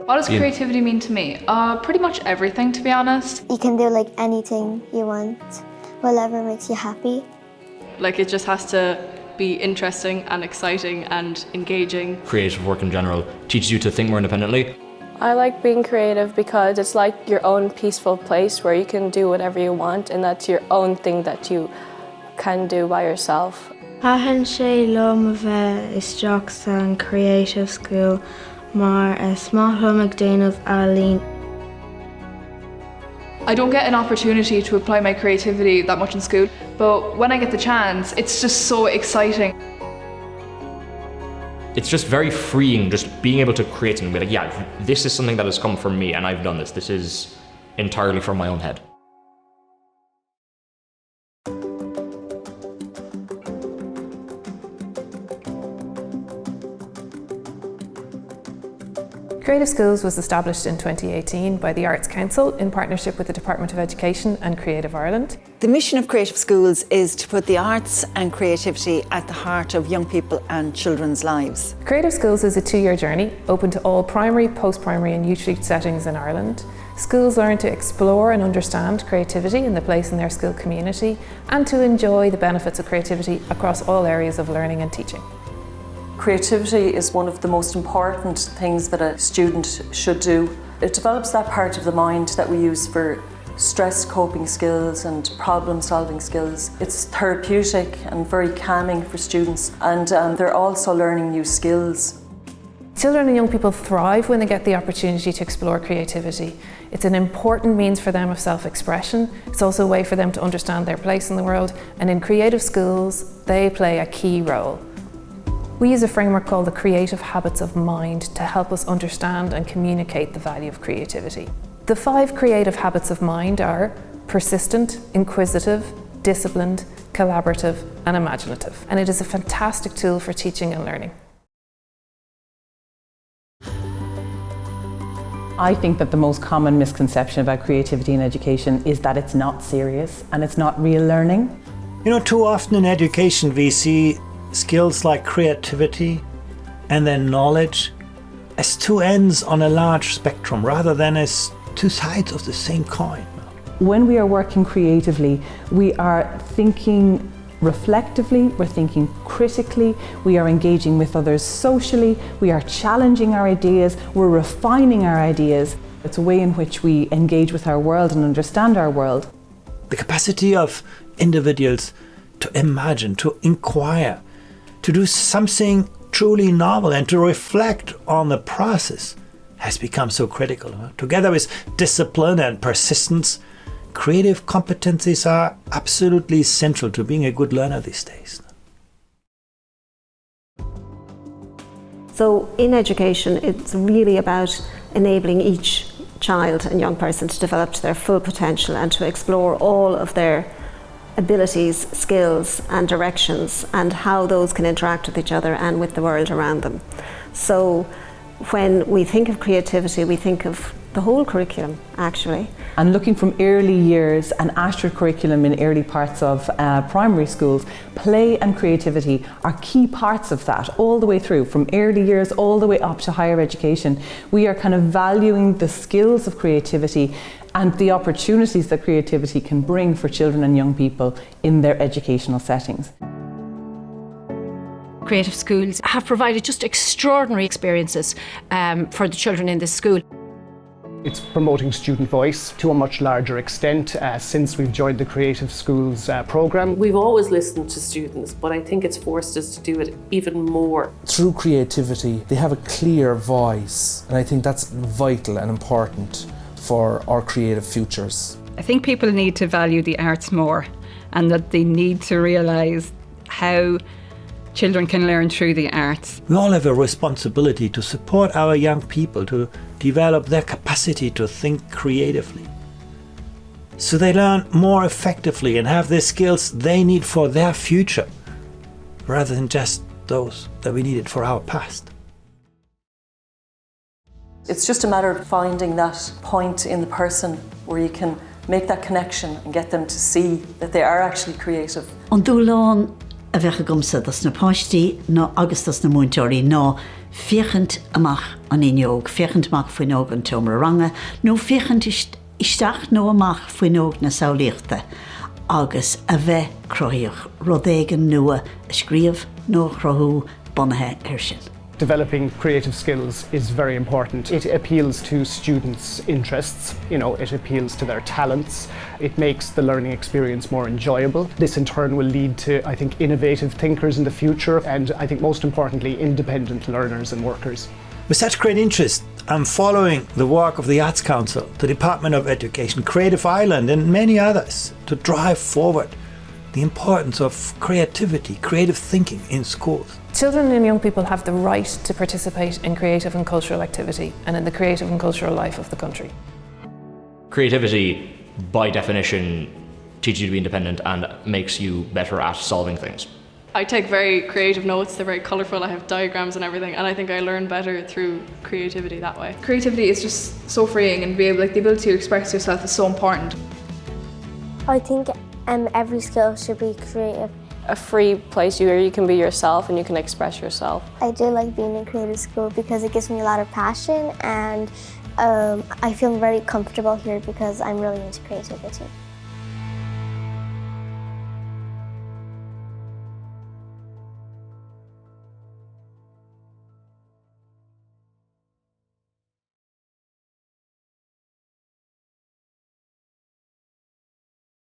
What does creativity mean to me? Pretty much everything, to be honest. You can do like anything you want, whatever makes you happy. Like it just has to be interesting and exciting and engaging. Creative work in general teaches you to think more independently. I like being creative because it's like your own peaceful place where you can do whatever you want, and that's your own thing that you can do by yourself. Thahan sé lom a bheith isteach san creative school mar smathlamach déanamh Aline. I don't get an opportunity to apply my creativity that much in school, but when I get the chance, it's just so exciting. It's just very freeing, just being able to create something. Be like, yeah, this is something that has come from me and I've done this. This is entirely from my own head. Creative Schools was established in 2018 by the Arts Council in partnership with the Department of Education and Creative Ireland. The mission of Creative Schools is to put the arts and creativity at the heart of young people and children's lives. Creative Schools is a 2-year journey open to all primary, post-primary and youth league settings in Ireland. Schools learn to explore and understand creativity and the place in their school community and to enjoy the benefits of creativity across all areas of learning and teaching. Creativity is one of the most important things that a student should do. It develops that part of the mind that we use for stress coping skills and problem solving skills. It's therapeutic and very calming for students, and they're also learning new skills. Children and young people thrive when they get the opportunity to explore creativity. It's an important means for them of self-expression. It's also a way for them to understand their place in the world, and in Creative Schools, they play a key role. We use a framework called the Creative Habits of Mind to help us understand and communicate the value of creativity. The 5 creative habits of mind are persistent, inquisitive, disciplined, collaborative and imaginative. And it is a fantastic tool for teaching and learning. I think that the most common misconception about creativity in education is that it's not serious and it's not real learning. You know, too often in education we see skills like creativity and then knowledge as two ends on a large spectrum rather than as two sides of the same coin. When we are working creatively, we are thinking reflectively, we're thinking critically, we are engaging with others socially, we are challenging our ideas, we're refining our ideas. It's a way in which we engage with our world and understand our world. The capacity of individuals to imagine, to inquire, to do something truly novel and to reflect on the process has become so critical. Together with discipline and persistence, creative competencies are absolutely central to being a good learner these days. So in education, it's really about enabling each child and young person to develop to their full potential and to explore all of their abilities, skills and directions and how those can interact with each other and with the world around them. So when we think of creativity, we think of the whole curriculum actually. And looking from early years and after curriculum in early parts of primary schools, play and creativity are key parts of that all the way through, from early years all the way up to higher education. We are kind of valuing the skills of creativity and the opportunities that creativity can bring for children and young people in their educational settings. Creative Schools have provided just extraordinary experiences for the children in this school. It's promoting student voice to a much larger extent since we've joined the Creative Schools programme. We've always listened to students, but I think it's forced us to do it even more. Through creativity, they have a clear voice, and I think that's vital and important for our creative futures. I think people need to value the arts more, and that they need to realise how children can learn through the arts. We all have a responsibility to support our young people to develop their capacity to think creatively, so they learn more effectively and have the skills they need for their future, rather than just those that we needed for our past. It's just a matter of finding that point in the person where you can make that connection and get them to see that they are actually creative. An dúlán a bheith gomsa das na páistí nó agus das na muinteoirí nó fichant amach an inneog, fichant amach faoin óg an tomra ranga, nó fichant isteach nó amach faoin óg na saoíochta, agus a bheith croíoch rodégan nua a scríomh nó chrothú bonathe ar sin. Developing creative skills is very important. It appeals to students' interests, it appeals to their talents. It makes the learning experience more enjoyable. This in turn will lead to, I think, innovative thinkers in the future and I think most importantly, independent learners and workers. With such great interest, I'm following the work of the Arts Council, the Department of Education, Creative Ireland and many others to drive forward the importance of creativity, creative thinking in schools. Children and young people have the right to participate in creative and cultural activity and in the creative and cultural life of the country. Creativity, by definition, teaches you to be independent and makes you better at solving things. I take very creative notes, they're very colourful, I have diagrams and everything, and I think I learn better through creativity that way. Creativity is just so freeing, and the ability to express yourself is so important. I think every skill should be creative. A free place where you can be yourself and you can express yourself. I do like being in creative school because it gives me a lot of passion, and I feel very comfortable here because I'm really into creativity.